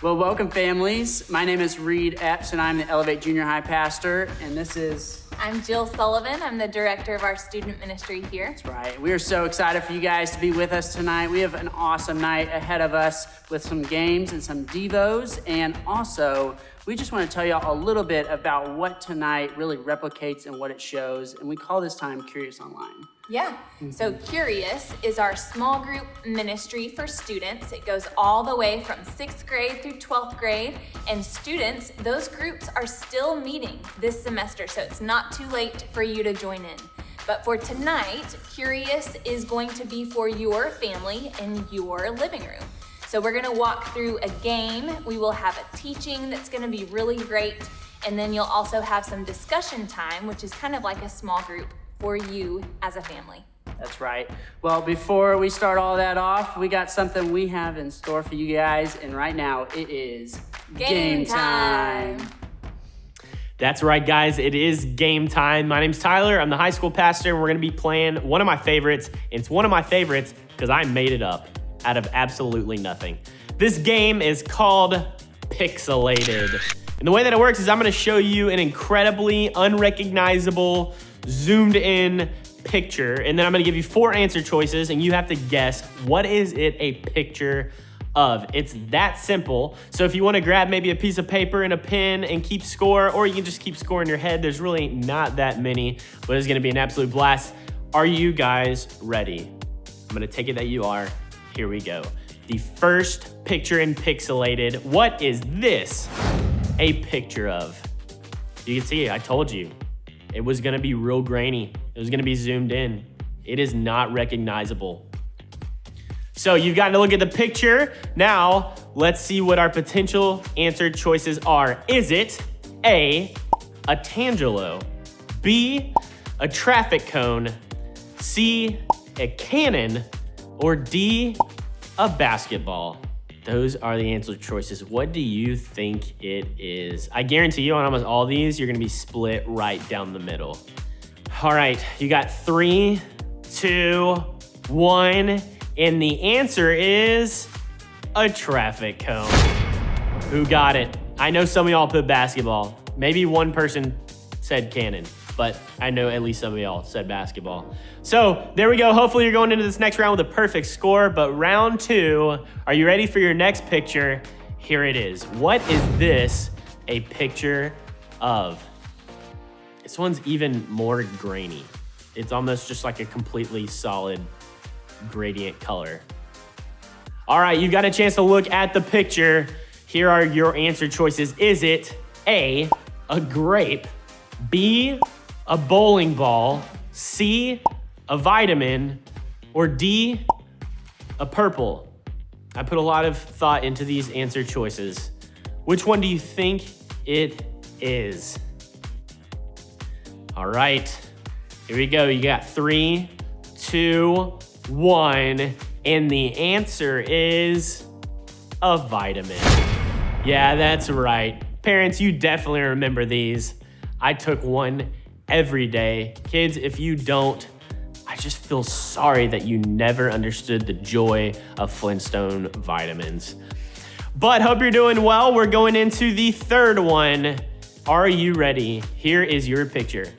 Well, welcome families. My name is Reed Epps and I'm the Elevate Junior High pastor, and this is... I'm Jill Sullivan. I'm the director of our student ministry here. That's right. We are so excited for you guys to be with us tonight. We have an awesome night ahead of us with some games and some devos, and also we just want to tell y'all a little bit about what tonight really replicates and what it shows, and we call this time Curious Online. Yeah, so Curious is our small group ministry for students. It goes all the way from 6th grade through 12th grade, and students, those groups are still meeting this semester, so it's not too late for you to join in. But for tonight, Curious is going to be for your family in your living room. So we're gonna walk through a game, we will have a teaching that's gonna be really great, and then you'll also have some discussion time, which is kind of like a small group for you as a family. That's right. Well, before we start all that off, we got something we have in store for you guys, and right now it is Game time. That's right, guys. It is game time. My name's Tyler. I'm the high school pastor, and we're going to be playing one of my favorites. And it's one of my favorites because I made it up out of absolutely nothing. This game is called Pixelated. And the way that it works is I'm going to show you an incredibly unrecognizable, zoomed in picture, and then I'm going to give you 4 answer choices, and you have to guess what is it a picture of. It's that simple. So if you want to grab maybe a piece of paper and a pen and keep score, or you can just keep score in your head, there's really not that many, but it's going to be an absolute blast. Are you guys ready? I'm going to take it that you are. Here we go. The first picture in Pixelated. What is this a picture of? You can see, I told you. It was gonna be real grainy. It was gonna be zoomed in. It is not recognizable. So you've got to look at the picture. Now, let's see what our potential answer choices are. Is it A, a tangelo, B, a traffic cone, C, a cannon, or D, a basketball? Those are the answer choices. What do you think it is? I guarantee you on almost all these, you're gonna be split right down the middle. All right, you got 3, 2, 1, and the answer is a traffic cone. Who got it? I know some of y'all put basketball. Maybe one person said cannon, but I know at least some of y'all said basketball. So there we go. Hopefully you're going into this next round with a perfect score, but round 2, are you ready for your next picture? Here it is. What is this a picture of? This one's even more grainy. It's almost just like a completely solid gradient color. All right, you got a chance to look at the picture. Here are your answer choices. Is it A, a grape, B, a bowling ball, C, a vitamin, or D, a purple? I put a lot of thought into these answer choices. Which one do you think it is? All right, here we go. You got 3, 2, 1, and the answer is a vitamin. Yeah, that's right. Parents, you definitely remember these. I took one every day. Kids, if you don't, I just feel sorry that you never understood the joy of Flintstone vitamins. But hope you're doing well. We're going into the third one. Are you ready? Here is your picture.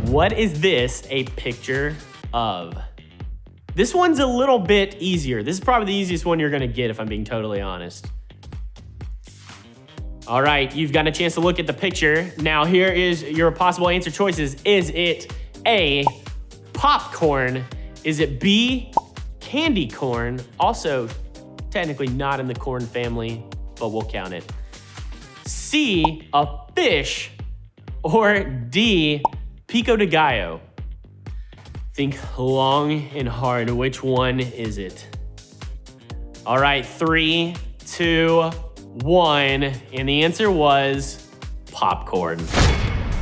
What is this a picture of? This one's a little bit easier. This is probably the easiest one you're gonna get if I'm being totally honest. All right, you've got a chance to look at the picture. Now here is your possible answer choices. Is it A, popcorn? Is it B, candy corn? Also, technically not in the corn family, but we'll count it. C, a fish? Or D, pico de gallo? Think long and hard. Which one is it? All right, 3, 2, 1, and the answer was popcorn.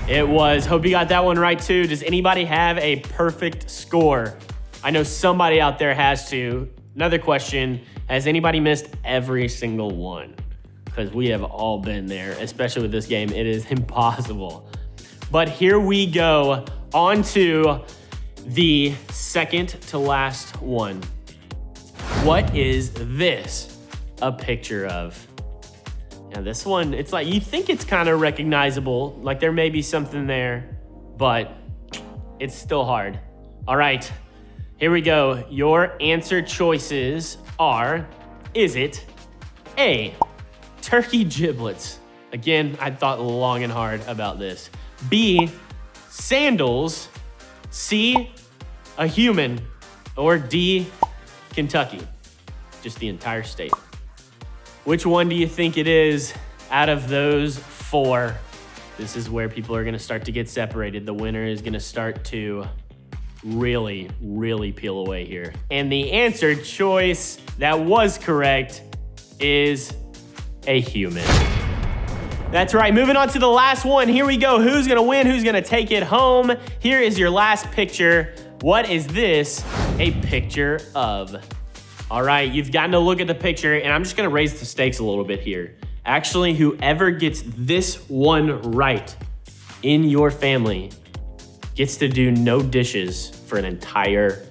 It was. Hope you got that one right too. Does anybody have a perfect score? I know somebody out there has to. Another question, has anybody missed every single one? Because we have all been there, especially with this game. It is impossible. But here we go, on to the second to last one. What is this a picture of? Now this one, it's like, you think it's kind of recognizable, like there may be something there, but it's still hard. All right, here we go. Your answer choices are, is it A, turkey giblets? Again, I thought long and hard about this. B, sandals. C, a human. Or D, Kentucky. Just the entire state. Which one do you think it is out of those four? This is where people are gonna start to get separated. The winner is gonna start to really, really peel away here. And the answer choice that was correct is a human. That's right, moving on to the last one. Here we go, who's gonna win, who's gonna take it home? Here is your last picture. What is this a picture of? All right, you've gotten to look at the picture, and I'm just gonna raise the stakes a little bit here. Actually, whoever gets this one right in your family gets to do no dishes for an entire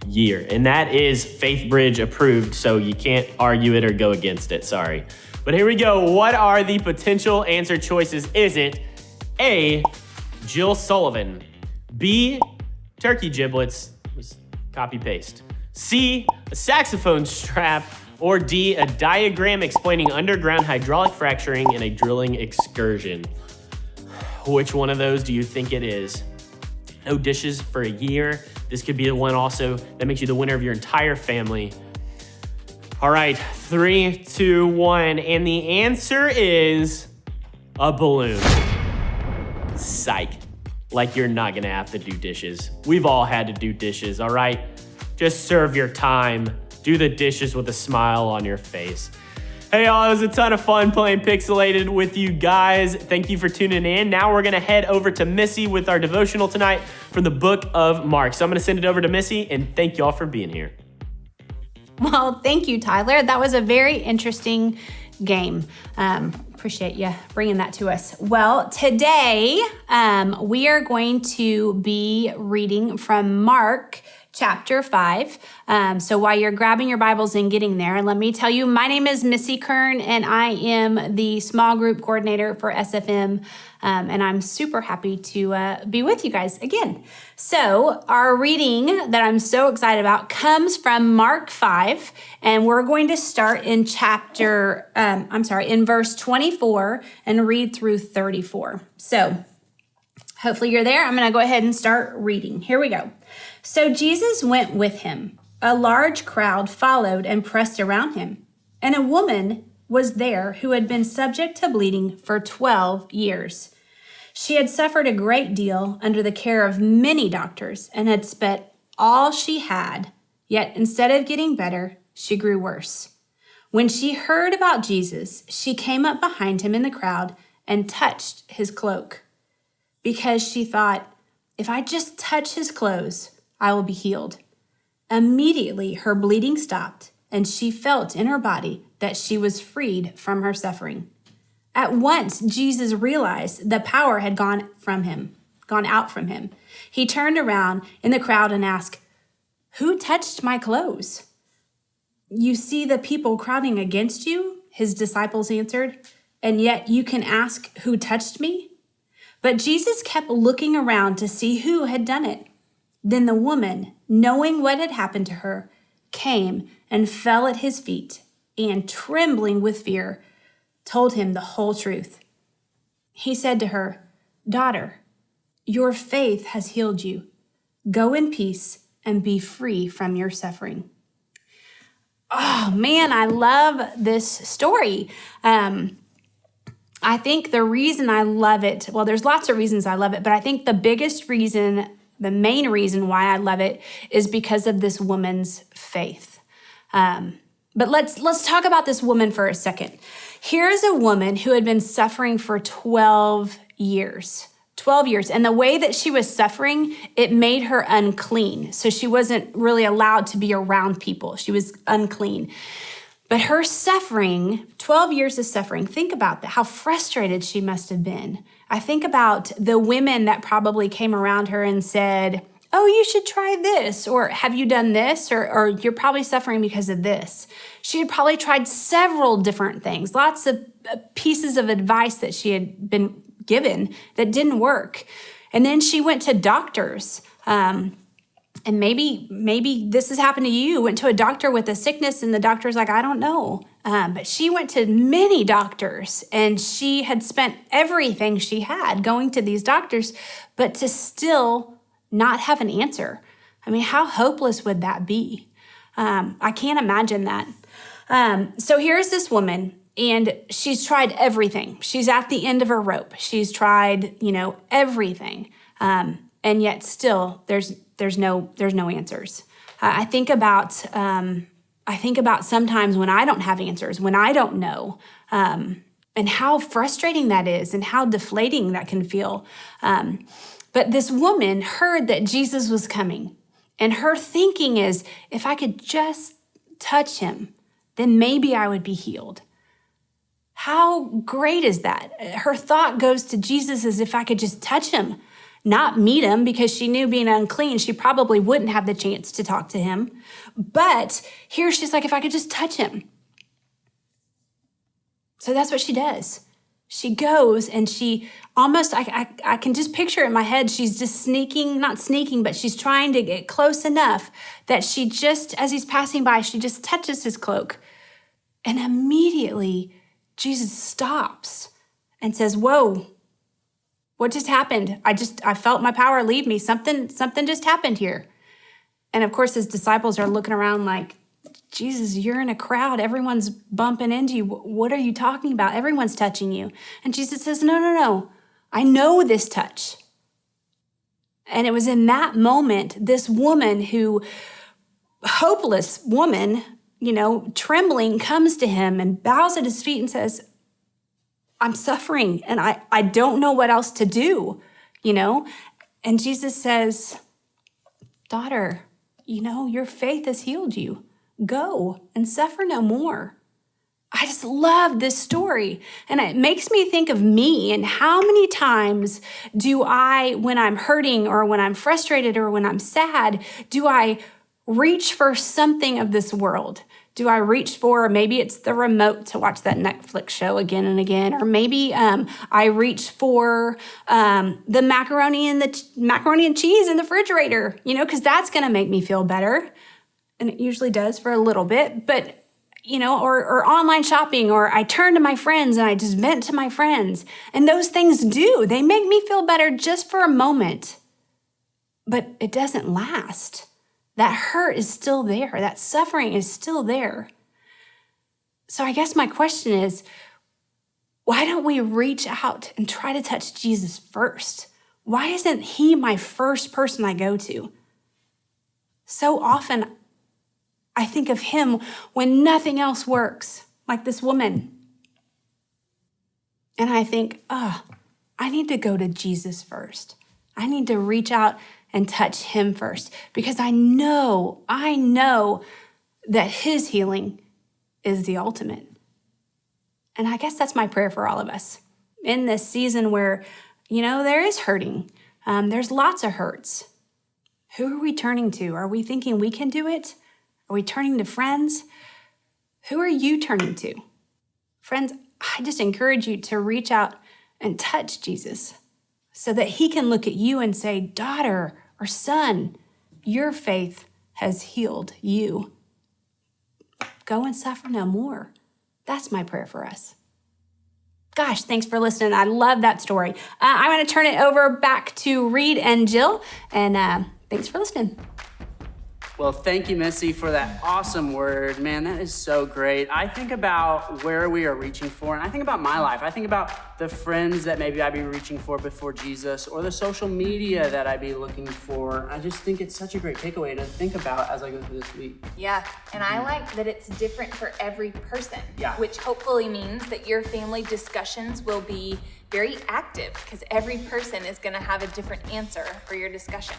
year. And that is Faith Bridge approved, so you can't argue it or go against it, sorry. But here we go. What are the potential answer choices? Is it A, Jill Sullivan, B, turkey giblets, was copy paste, C, a saxophone strap, or D, a diagram explaining underground hydraulic fracturing in a drilling excursion? Which one of those do you think it is? No dishes for a year. This could be the one also that makes you the winner of your entire family. All right, 3, 2, 1, and the answer is a balloon. Psych. Like you're not gonna have to do dishes. We've all had to do dishes, all right? Just serve your time. Do the dishes with a smile on your face. Hey y'all, it was a ton of fun playing Pixelated with you guys. Thank you for tuning in. Now we're gonna head over to Missy with our devotional tonight from the book of Mark. So I'm gonna send it over to Missy, and thank y'all for being here. Well, thank you, Tyler. That was a very interesting game. Appreciate you bringing that to us. Well, today we are going to be reading from Mark chapter 5. So while you're grabbing your Bibles and getting there, let me tell you, my name is Missy Kern, and I am the small group coordinator for SFM. And I'm super happy to be with you guys again. So our reading that I'm so excited about comes from Mark 5, and we're going to start in in verse 24 and read through 34. So hopefully you're there. I'm going to go ahead and start reading. Here we go. So Jesus went with him. A large crowd followed and pressed around him. And a woman was there who had been subject to bleeding for 12 years. She had suffered a great deal under the care of many doctors and had spent all she had, yet instead of getting better, she grew worse. When she heard about Jesus, she came up behind him in the crowd and touched his cloak, because she thought, if I just touch his clothes, I will be healed. Immediately her bleeding stopped, and she felt in her body that she was freed from her suffering. At once, Jesus realized the power had gone out from him. He turned around in the crowd and asked, "Who touched my clothes?" "You see the people crowding against you," his disciples answered, "and yet you can ask, 'Who touched me?'" But Jesus kept looking around to see who had done it. Then the woman, knowing what had happened to her, came and fell at his feet, and trembling with fear, told him the whole truth. He said to her, "Daughter, your faith has healed you. Go in peace and be free from your suffering." Oh man, I love this story. I think the reason I love it, well, there's lots of reasons I love it, but I think the biggest reason, the main reason why I love it is because of this woman's faith. But let's talk about this woman for a second. Here's a woman who had been suffering for 12 years. 12 years. And the way that she was suffering, it made her unclean. So she wasn't really allowed to be around people. She was unclean. But her suffering, 12 years of suffering, think about that, how frustrated she must have been. I think about the women that probably came around her and said, oh, you should try this, or have you done this, or you're probably suffering because of this. She had probably tried several different things, lots of pieces of advice that she had been given that didn't work. And then she went to doctors. And maybe this has happened to you. Went to a doctor with a sickness and the doctor's like, I don't know. But she went to many doctors and she had spent everything she had going to these doctors, but to still not have an answer. I mean, how hopeless would that be? I can't imagine that. So here's this woman and she's tried everything. She's at the end of her rope. She's tried, everything. And yet still there's no answers. I think about sometimes when I don't have answers, when I don't know, and how frustrating that is and how deflating that can feel. But this woman heard that Jesus was coming, and her thinking is, if I could just touch him, then maybe I would be healed. How great is that? Her thought goes to Jesus as if I could just touch him, not meet him, because she knew being unclean, she probably wouldn't have the chance to talk to him. But here she's like, if I could just touch him. So that's what she does. She goes and she almost, I can just picture it in my head. She's just not sneaking, but she's trying to get close enough that she just, as he's passing by, she just touches his cloak. And immediately Jesus stops and says, whoa, what just happened? I felt my power leave me. Something just happened here. And of course, his disciples are looking around like, Jesus, you're in a crowd. Everyone's bumping into you. What are you talking about? Everyone's touching you. And Jesus says, no. I know this touch. And it was in that moment, this woman hopeless woman, trembling, comes to him and bows at his feet and says, I'm suffering and I don't know what else to do, And Jesus says, daughter, your faith has healed you. Go and suffer no more. I just love this story. And it makes me think of me and how many times do I, when I'm hurting or when I'm frustrated or when I'm sad, do I reach for something of this world? Do I reach for, maybe it's the remote to watch that Netflix show again and again, or maybe I reach for the macaroni and cheese in the refrigerator, because that's going to make me feel better. And it usually does for a little bit, but, or online shopping, or I turn to my friends and I just vent to my friends. And those things they make me feel better just for a moment, but it doesn't last. That hurt is still there. That suffering is still there. So I guess my question is, why don't we reach out and try to touch Jesus first? Why isn't he my first person I go to? So often I think of him when nothing else works, like this woman. And I think, I need to go to Jesus first. I need to reach out and touch him first, because I know that his healing is the ultimate. And I guess that's my prayer for all of us in this season where, there is hurting. There's lots of hurts. Who are we turning to? Are we thinking we can do it? Are we turning to friends? Who are you turning to? Friends, I just encourage you to reach out and touch Jesus so that he can look at you and say, daughter or son, your faith has healed you. Go and suffer no more. That's my prayer for us. Gosh, thanks for listening. I love that story. I'm going to turn it over back to Reed and Jill, and thanks for listening. Well, thank you, Missy, for that awesome word. Man, that is so great. I think about where we are reaching for, and I think about my life. I think about the friends that maybe I'd be reaching for before Jesus, or the social media that I'd be looking for. I just think it's such a great takeaway to think about as I go through this week. Yeah, and I like that it's different for every person, Yeah. Which hopefully means that your family discussions will be very active, because every person is going to have a different answer for your discussion.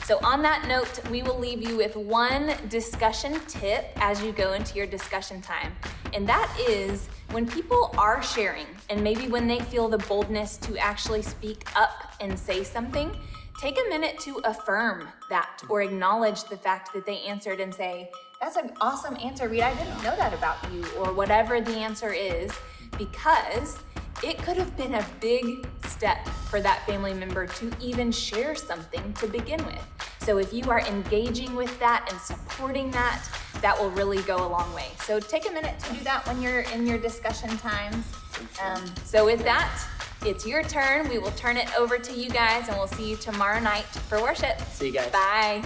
So on that note, we will leave you with one discussion tip as you go into your discussion time. And that is, when people are sharing, and maybe when they feel the boldness to actually speak up and say something, take a minute to affirm that or acknowledge the fact that they answered and say, that's an awesome answer, Reed. I didn't know that about you, or whatever the answer is, because it could have been a big step for that family member to even share something to begin with. So if you are engaging with that and supporting that, that will really go a long way. So take a minute to do that when you're in your discussion times. So with that, it's your turn. We will turn it over to you guys, and we'll see you tomorrow night for worship. See you guys. Bye.